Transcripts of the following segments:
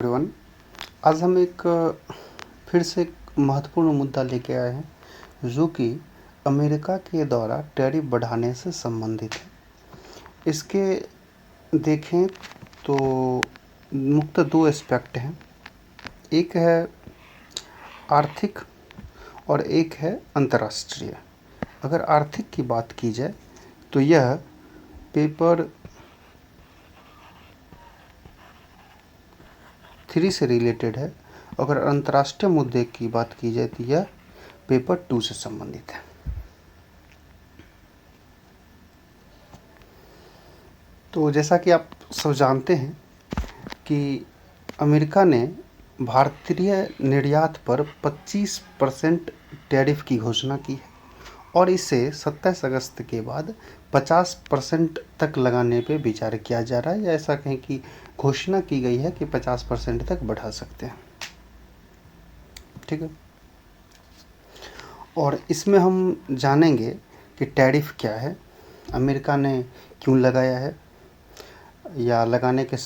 Everyone. आज हम फिर से एक महत्वपूर्ण मुद्दा लेके आए हैं जो कि अमेरिका के द्वारा टैरिफ बढ़ाने से संबंधित है। इसके देखें तो मुख्यतः दो एस्पेक्ट हैं, एक है आर्थिक और एक है अंतर्राष्ट्रीय। अगर आर्थिक की बात की जाए तो यह पेपर 3 से रिलेटेड है। अगर अंतर्राष्ट्रीय मुद्दे की बात की जाए तो यह पेपर 2 से संबंधित है। तो जैसा कि आप सब जानते हैं कि अमेरिका ने भारतीय निर्यात पर 25% टैरिफ की घोषणा की है और इसे 27 अगस्त के बाद 50% तक लगाने पे विचार किया जा रहा है, या ऐसा कहें कि घोषणा की गई है कि 50% तक बढ़ा सकते हैं। ठीक है, और इसमें हम जानेंगे कि टैरिफ क्या है, अमेरिका ने क्यों लगाया है, या लगाने के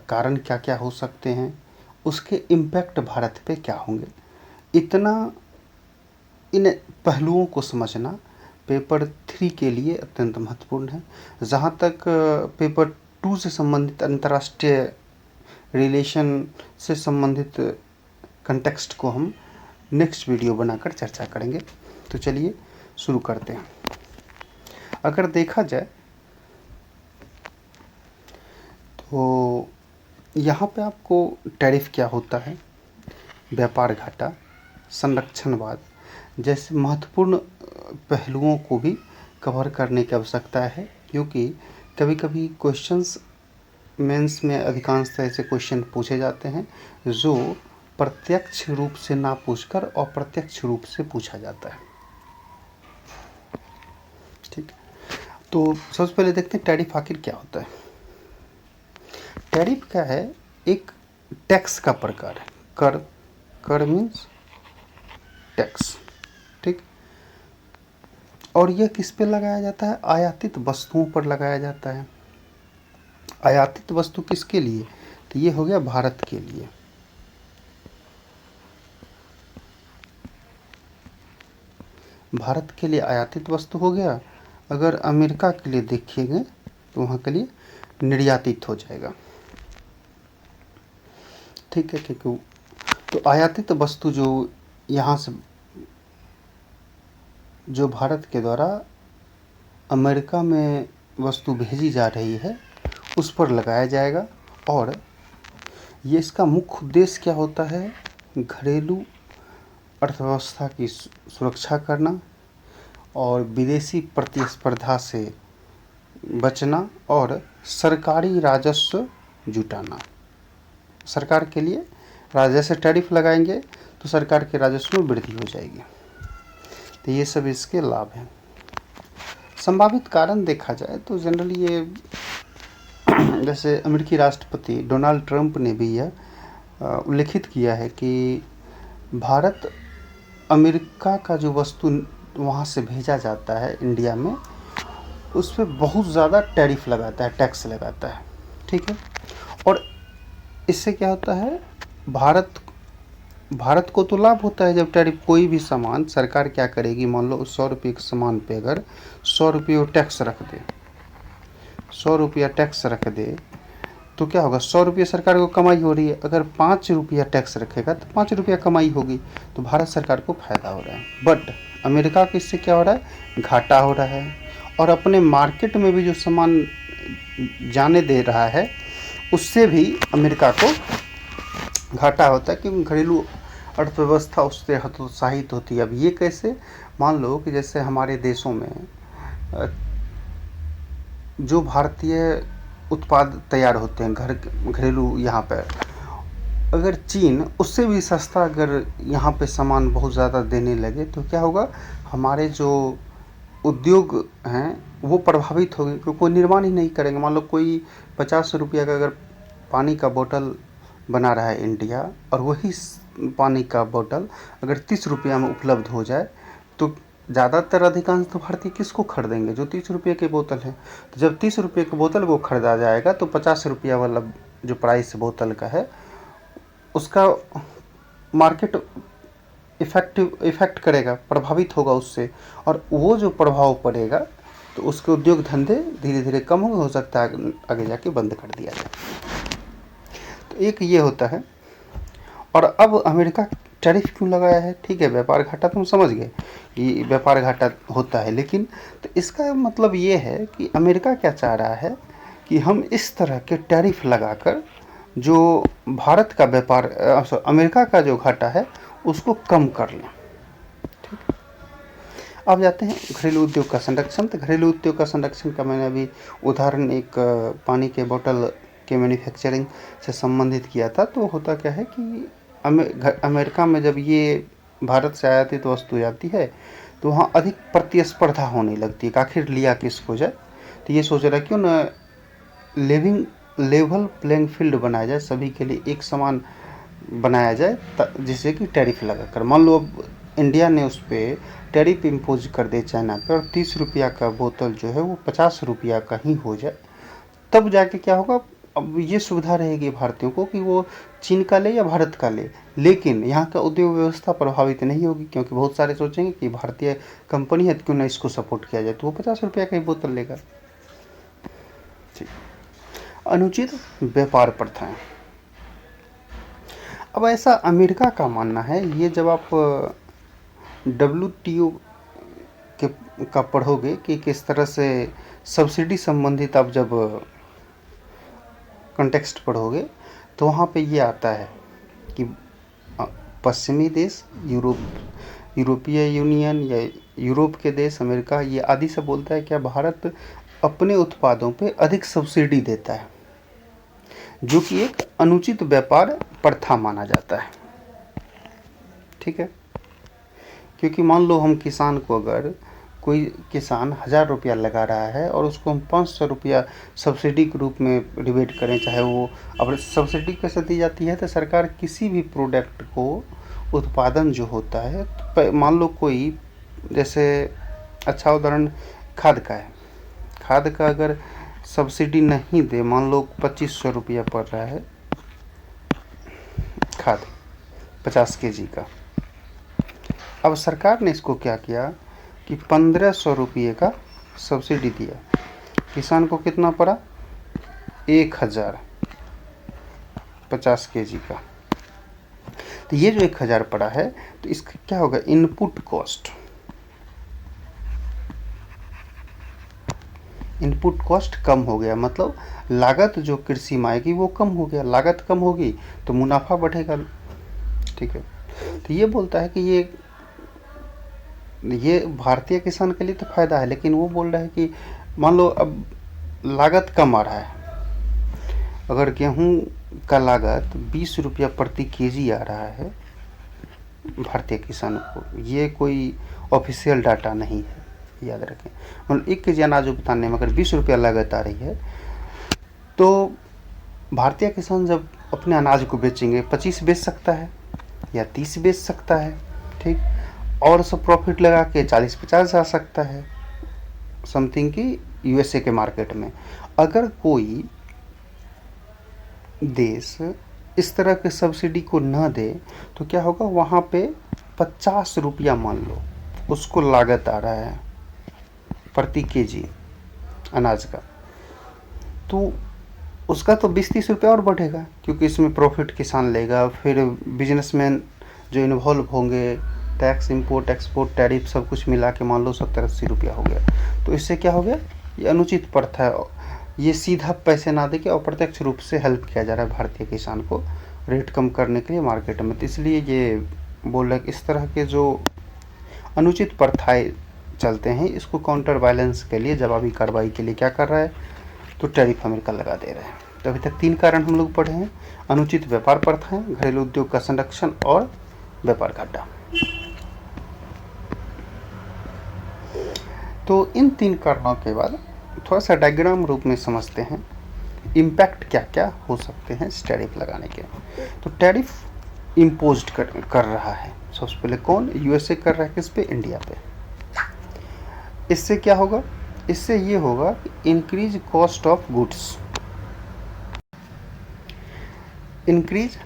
कारण क्या क्या हो सकते हैं, उसके इम्पैक्ट भारत पे क्या होंगे। इन पहलुओं को समझना पेपर 3 के लिए अत्यंत महत्वपूर्ण है। जहाँ तक पेपर 2 से संबंधित अंतर्राष्ट्रीय रिलेशन से संबंधित कंटेक्स्ट को हम नेक्स्ट वीडियो बनाकर चर्चा करेंगे। तो चलिए शुरू करते हैं। अगर देखा जाए तो यहाँ पे आपको टैरिफ क्या होता है, व्यापार घाटा, संरक्षणवाद जैसे महत्वपूर्ण पहलुओं को भी कवर करने की आवश्यकता है, क्योंकि कभी कभी क्वेश्चंस मेंस में अधिकांशतः ऐसे क्वेश्चन पूछे जाते हैं जो प्रत्यक्ष रूप से ना पूछकर अप्रत्यक्ष रूप से पूछा जाता है। ठीक, तो सबसे पहले देखते हैं टैरिफ आखिर क्या होता है। टैरिफ क्या है? एक टैक्स का प्रकार है। कर मीन्स टैक्स। ठीक, और यह किस पे लगाया जाता है? आयातित वस्तुओं पर लगाया जाता है। आयातित वस्तु किसके लिए? तो ये हो गया भारत के लिए। भारत के लिए आयातित वस्तु हो गया। अगर अमेरिका के लिए देखिएगा तो वहाँ के लिए निर्यातित हो जाएगा। ठीक है, क्योंकि तो आयातित वस्तु जो यहाँ से जो भारत के द्वारा अमेरिका में वस्तु भेजी जा रही है उस पर लगाया जाएगा। और ये इसका मुख्य उद्देश्य क्या होता है? घरेलू अर्थव्यवस्था की सुरक्षा करना और विदेशी प्रतिस्पर्धा से बचना और सरकारी राजस्व जुटाना। सरकार के लिए जैसे टैरिफ लगाएंगे तो सरकार के राजस्व में वृद्धि हो जाएगी। तो ये सब इसके लाभ हैं। संभावित कारण देखा जाए तो जनरली ये जैसे अमेरिकी राष्ट्रपति डोनाल्ड ट्रंप ने भी यह उल्लेखित किया है कि भारत अमेरिका का जो वस्तु वहाँ से भेजा जाता है इंडिया में, उस पर बहुत ज़्यादा टैरिफ लगाता है, टैक्स लगाता है। ठीक है, और इससे क्या होता है? भारत को तो लाभ होता है। जब टैरिफ कोई भी सामान सरकार क्या करेगी, मान लो 100 रुपये के सामान पे अगर 100 रुपये टैक्स रख दे, 100 रुपया टैक्स रख दे तो क्या होगा? 100 रुपये सरकार को कमाई हो रही है। अगर 5 रुपया टैक्स रखेगा तो 5 रुपया कमाई होगी, तो भारत सरकार को फायदा हो रहा है। बट अमेरिका को इससे क्या हो रहा है? घाटा हो रहा है। और अपने मार्केट में भी जो सामान जाने दे रहा है उससे भी अमेरिका को घाटा होता है, क्योंकि घरेलू अर्थव्यवस्था उससे हतोत्साहित होती है। अब ये कैसे? मान लो कि जैसे हमारे देशों में जो भारतीय उत्पाद तैयार होते हैं घरेलू यहाँ पर, अगर चीन उससे भी सस्ता अगर यहाँ पे सामान बहुत ज़्यादा देने लगे तो क्या होगा? हमारे जो उद्योग हैं वो प्रभावित होंगे, क्योंकि कोई निर्माण ही नहीं करेंगे। मान लो कोई 50 रुपया का अगर पानी का बोतल बना रहा है इंडिया, और वही पानी का बोतल अगर 30 रुपया में उपलब्ध हो जाए तो ज़्यादातर अधिकांश तो भारतीय किसको खरीदेंगे? जो 30 रुपये की बोतल है। तो जब 30 रुपये की बोतल को खरीदा जाएगा तो 50 रुपया वाला जो प्राइस बोतल का है उसका मार्केट इफ़ेक्ट करेगा, प्रभावित होगा उससे, और वो जो प्रभाव पड़ेगा तो उसके उद्योग धंधे धीरे धीरे कम हो सकता है आगे जाके बंद कर दिया जाए। तो एक ये होता है। और अब अमेरिका टैरिफ क्यों लगाया है? ठीक है, व्यापार घाटा तो हम समझ गए कि व्यापार घाटा होता है, लेकिन तो इसका मतलब ये है कि अमेरिका क्या चाह रहा है कि हम इस तरह के टैरिफ लगाकर जो भारत का व्यापार अमेरिका का जो घाटा है उसको कम कर लें। ठीक, अब जाते हैं घरेलू उद्योग का संरक्षण। तो घरेलू उद्योग का संरक्षण का मैंने अभी उदाहरण एक पानी के बोतल के मैन्युफैक्चरिंग से संबंधित किया था। तो होता क्या है कि अमेरिका में जब ये भारत से आयातित वस्तु जाती है तो वहाँ अधिक प्रतिस्पर्धा होने लगती है। आखिर लिया किसको जाए, तो ये सोच रहा क्यों ना लेवल प्लेइंग फील्ड बनाया जाए, सभी के लिए एक समान बनाया जाए, जिससे कि टैरिफ लगाकर, मान लो अब इंडिया ने उस पर टैरिफ इम्पोज कर दे चाइना पे और 30 रुपया का बोतल जो है वो 50 रुपया का ही हो जाए, तब जाके क्या होगा? अब ये सुविधा रहेगी भारतीयों को कि वो चीन का ले या भारत का ले, लेकिन यहाँ का उद्योग व्यवस्था प्रभावित नहीं होगी, क्योंकि बहुत सारे सोचेंगे कि भारतीय कंपनी है तो क्यों ना इसको सपोर्ट किया जाए, तो वो 50 रुपया का ही बोतल लेगा। ठीक। अनुचित व्यापार प्रथाएं। अब ऐसा अमेरिका का मानना है, ये जब आप WTO का पढ़ोगे कि किस तरह से सब्सिडी संबंधित आप जब कॉन्टेक्स्ट पढ़ोगे तो वहाँ पे ये आता है कि पश्चिमी देश, यूरोपीय यूनियन या यूरोप के देश, अमेरिका, ये आदि से बोलता है क्या भारत अपने उत्पादों पे अधिक सब्सिडी देता है, जो कि एक अनुचित व्यापार प्रथा माना जाता है। ठीक है, क्योंकि मान लो हम किसान को, अगर कोई किसान 1000 रुपया लगा रहा है और उसको हम 500 रुपया सब्सिडी के रूप में रिबेट करें, चाहे वो, अब सब्सिडी कैसे दी जाती है? तो सरकार किसी भी प्रोडक्ट को, उत्पादन जो होता है, मान लो कोई, जैसे अच्छा उदाहरण खाद का है, खाद का अगर सब्सिडी नहीं दे, मान लो 2500 रुपया पड़ रहा है खाद 50 kg का, अब सरकार ने इसको क्या किया कि 1500 रुपये का सब्सिडी दिया, किसान को कितना पड़ा? 1000 50 kg का। तो ये जो 1000 पड़ा है, तो इसका क्या होगा? इनपुट कॉस्ट कम हो गया, मतलब लागत जो कृषि में आएगी वो कम हो गया, लागत कम होगी तो मुनाफा बढ़ेगा। ठीक है, तो ये बोलता है कि ये भारतीय किसान के लिए तो फायदा है, लेकिन वो बोल रहा है कि मान लो अब लागत कम आ रहा है, अगर गेहूं का लागत 20 रुपया प्रति केजी आ रहा है भारतीय किसानों को, ये कोई ऑफिशियल डाटा नहीं है, याद रखें। मतलब 1 केजी अनाज उगताने में अगर 20 रुपया लागत आ रही है, तो भारतीय किसान जब अपने अनाज को बेचेंगे 25 बेच सकता है या 30 बेच सकता है। ठीक, और सब प्रॉफिट लगा के 40-50 जा सकता है समथिंग की USA के मार्केट में। अगर कोई देश इस तरह के सब्सिडी को न दे तो क्या होगा? वहाँ पे 50 रुपया मान लो उसको लागत आ रहा है प्रति केजी अनाज का, तो उसका तो 20-30 रुपया और बढ़ेगा, क्योंकि इसमें प्रॉफिट किसान लेगा, फिर बिजनेसमैन जो इन्वॉल्व होंगे, टैक्स, इंपोर्ट एक्सपोर्ट, टैरिफ सब कुछ मिला के मान लो 70-80 रुपया हो गया। तो इससे क्या हो गया? ये अनुचित प्रथा है, ये सीधा पैसे ना दे के अप्रत्यक्ष रूप से हेल्प किया जा रहा है भारतीय किसान को रेट कम करने के लिए मार्केट में। तो इसलिए ये बोल रहा है कि इस तरह के जो अनुचित प्रथाएं चलते हैं, इसको काउंटर बैलेंस के लिए, जवाबी कार्रवाई के लिए क्या कर रहा है? तो टैरिफ अमेरिका लगा दे रहा है। तो अभी तक 3 कारण हम लोग पढ़े हैं: अनुचित व्यापार प्रथाएं, घरेलू उद्योग का संरक्षण और व्यापार घाटा। तो इन 3 कारणों के बाद थोड़ा सा डायग्राम रूप में समझते हैं इम्पैक्ट क्या क्या हो सकते हैं इस टैरिफ लगाने के। तो टैरिफ इम्पोज्ड कर रहा है सबसे पहले कौन? USA कर रहा है किस पे? इंडिया पे। इससे क्या होगा? इससे ये होगा कि increase cost of goods, increase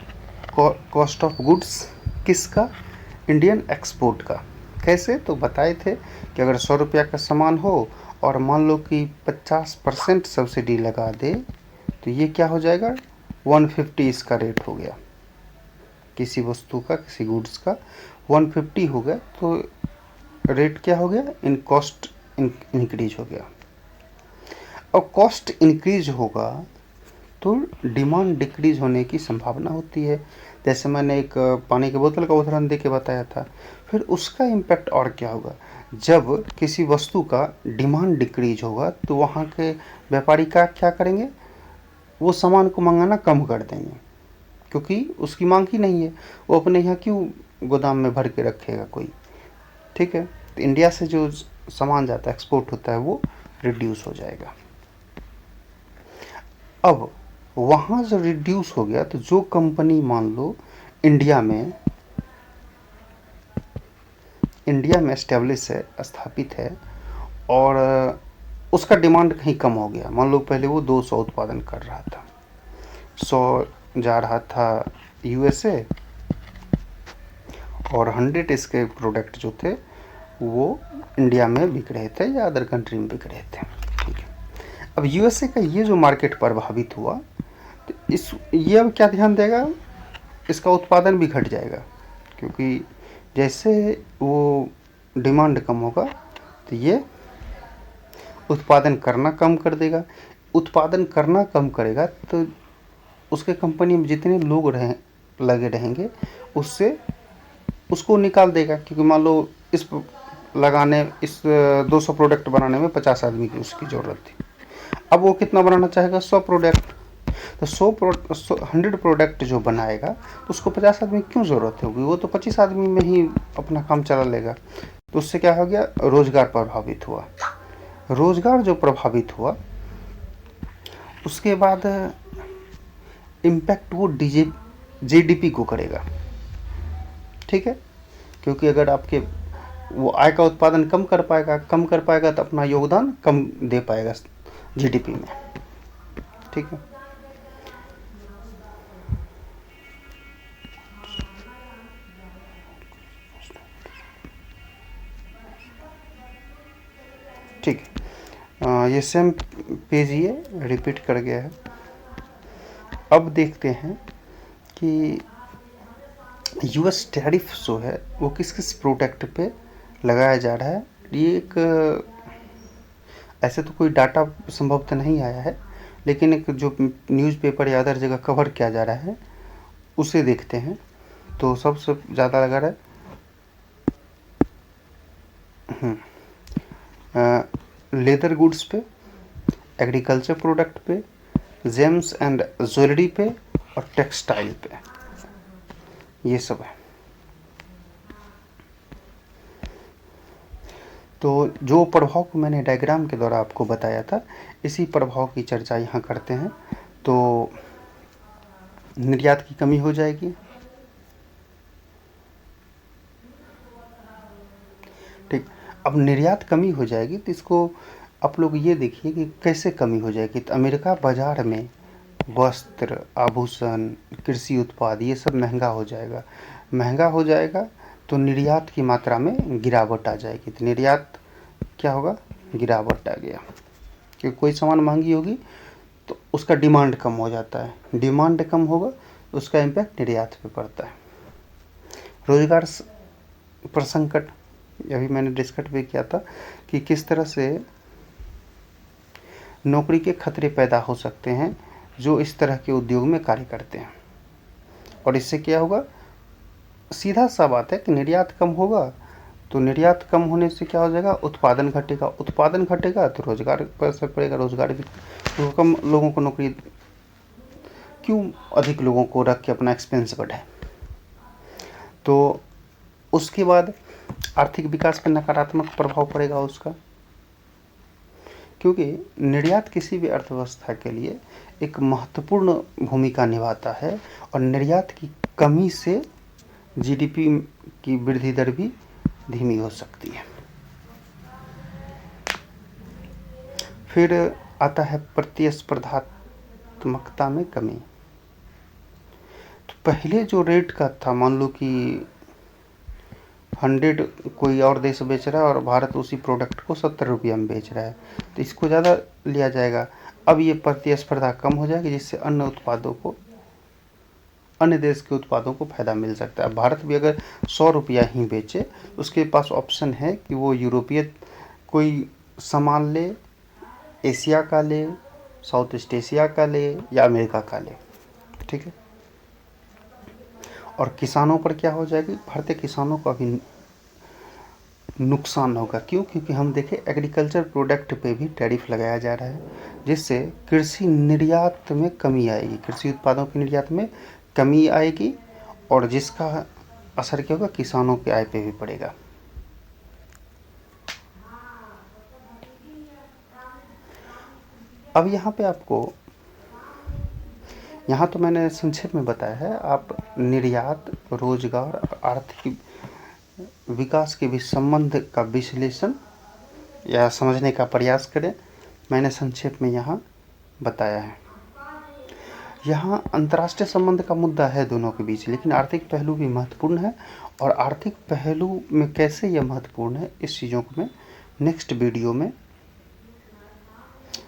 cost of goods किसका? इंडियन एक्सपोर्ट का। कैसे? तो बताए थे कि अगर 100 रुपया का सामान हो और मान लो कि 50% सब्सिडी लगा दे तो ये क्या हो जाएगा? 150 इसका रेट हो गया, किसी वस्तु का, किसी गुड्स का 150 हो गया तो रेट क्या हो गया? इन कॉस्ट इंक्रीज हो गया। और कॉस्ट इंक्रीज होगा तो डिमांड डिक्रीज होने की संभावना होती है। जैसे मैंने एक पानी की बोतल का उदाहरण दे के बताया था। फिर उसका इम्पैक्ट और क्या होगा? जब किसी वस्तु का डिमांड डिक्रीज होगा तो वहाँ के व्यापारी का क्या करेंगे? वो सामान को मंगाना कम कर देंगे, क्योंकि उसकी मांग ही नहीं है। वो अपने यहाँ क्यों गोदाम में भर के रखेगा कोई? ठीक है, तो इंडिया से जो सामान जाता है, एक्सपोर्ट होता है, वो रिड्यूस हो जाएगा। अब वहाँ जो रिड्यूस हो गया तो जो कंपनी मान लो इंडिया में एस्टेब्लिश है, स्थापित है, और उसका डिमांड कहीं कम हो गया। मान लो पहले वो 200 उत्पादन कर रहा था, 100 जा रहा था यूएसए और 100 इसके प्रोडक्ट जो थे वो इंडिया में बिक रहे थे या अदर कंट्री में बिक रहे थे। ठीक है, अब यूएसए का ये जो मार्केट प्रभावित हुआ तो ये अब क्या ध्यान देगा? इसका उत्पादन भी घट जाएगा, क्योंकि जैसे वो डिमांड कम होगा तो ये उत्पादन करना कम कर देगा। उत्पादन करना कम करेगा तो उसके कंपनी में जितने लोग लगे रहेंगे उससे उसको निकाल देगा, क्योंकि मान लो इस 200 प्रोडक्ट बनाने में 50 आदमी की उसकी ज़रूरत थी। अब वो कितना बनाना चाहेगा? 100 प्रोडक्ट। तो 100 प्रोडक्ट जो बनाएगा तो उसको 50 आदमी की क्यों ज़रूरत होगी? वो तो 25 आदमी में ही अपना काम चला लेगा। तो उससे क्या हो गया? रोज़गार प्रभावित हुआ। रोज़गार जो प्रभावित हुआ उसके बाद इम्पैक्ट वो जीडीपी को करेगा। ठीक है, क्योंकि अगर आपके वो आय का उत्पादन कम कर पाएगा तो अपना योगदान कम दे पाएगा जीडीपी में। ठीक है, ठीक है, ये सेम पेज ये रिपीट कर गया है। अब देखते हैं कि यूएस टैरिफ जो है वो किस किस प्रोडक्ट पे लगाया जा रहा है। ये एक ऐसे तो कोई डाटा संभवतः नहीं आया है, लेकिन एक जो न्यूज़पेपर या अदर जगह कवर किया जा रहा है उसे देखते हैं। तो सबसे ज़्यादा लगा रहा है लेदर गुड्स पे, एग्रीकल्चर प्रोडक्ट पे, जेम्स एंड ज्वेलरी पे और टेक्सटाइल पे, ये सब है। तो जो प्रभाव को मैंने डायग्राम के द्वारा आपको बताया था, इसी प्रभाव की चर्चा यहाँ करते हैं। तो निर्यात की कमी हो जाएगी। ठीक, अब निर्यात कमी हो जाएगी तो इसको आप लोग ये देखिए कि कैसे कमी हो जाएगी। तो अमेरिका बाज़ार में वस्त्र, आभूषण, कृषि उत्पाद ये सब महंगा हो जाएगा। महंगा हो जाएगा तो निर्यात की मात्रा में गिरावट आ जाएगी। तो निर्यात क्या होगा? गिरावट आ गया, क्योंकि कोई सामान महंगी होगी तो उसका डिमांड कम हो जाता है। डिमांड कम होगा तो उसका इम्पैक्ट निर्यात पे पड़ता है। रोजगार पर संकट, अभी मैंने डिस्कस भी किया था कि किस तरह से नौकरी के खतरे पैदा हो सकते हैं जो इस तरह के उद्योग में कार्य करते हैं। और इससे क्या होगा? सीधा सा बात है कि निर्यात कम होगा तो निर्यात कम होने से क्या हो जाएगा? उत्पादन घटेगा। उत्पादन घटेगा तो रोजगार पर असर पड़ेगा। रोजगार भी तो कम लोगों को नौकरी, क्यों अधिक लोगों को रख के अपना एक्सपेंस बढ़ाए? तो उसके बाद आर्थिक विकास पर नकारात्मक प्रभाव पड़ेगा उसका, क्योंकि निर्यात किसी भी अर्थव्यवस्था के लिए एक महत्वपूर्ण भूमिका निभाता है और निर्यात की कमी से जीडीपी की वृद्धि दर भी धीमी हो सकती है। फिर आता है प्रतिस्पर्धात्मकता में कमी। तो पहले जो रेट का था, मान लो कि 100 कोई और देश बेच रहा है और भारत उसी प्रोडक्ट को 70 रुपया में बेच रहा है, तो इसको ज़्यादा लिया जाएगा। अब ये प्रतिस्पर्धा कम हो जाएगी, जिससे अन्य देश के उत्पादों को फ़ायदा मिल सकता है। भारत भी अगर 100 रुपया ही बेचे, तो उसके पास ऑप्शन है कि वो यूरोपीय कोई सामान ले, एशिया का ले, साउथ ईस्ट एशिया का ले या अमेरिका का ले, ठीक है। और किसानों पर क्या हो जाएगी, भारतीय किसानों का भी नुकसान होगा। क्यों? क्योंकि हम देखें एग्रीकल्चर प्रोडक्ट पे भी टैरिफ लगाया जा रहा है, जिससे कृषि निर्यात में कमी आएगी, कृषि उत्पादों के निर्यात में कमी आएगी, और जिसका असर क्या होगा, किसानों के आय पे भी पड़ेगा। अब यहाँ पे आपको, यहाँ तो मैंने संक्षेप में बताया है, आप निर्यात, रोजगार, आर्थिक विकास के बीच संबंध का विश्लेषण या समझने का प्रयास करें। मैंने संक्षेप में यहाँ बताया है। यहाँ अंतर्राष्ट्रीय संबंध का मुद्दा है दोनों के बीच, लेकिन आर्थिक पहलू भी महत्वपूर्ण है, और आर्थिक पहलू में कैसे यह महत्वपूर्ण है, इस चीज़ों को मैं नेक्स्ट वीडियो में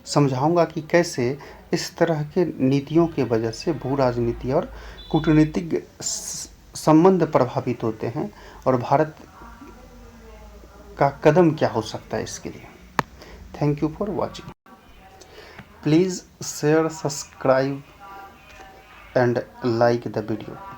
समझाऊंगा कि कैसे इस तरह के नीतियों के वजह से भू राजनीति और कूटनीतिक संबंध प्रभावित होते हैं, और भारत का कदम क्या हो सकता है इसके लिए। Thank you for watching. Please share, subscribe and like the video.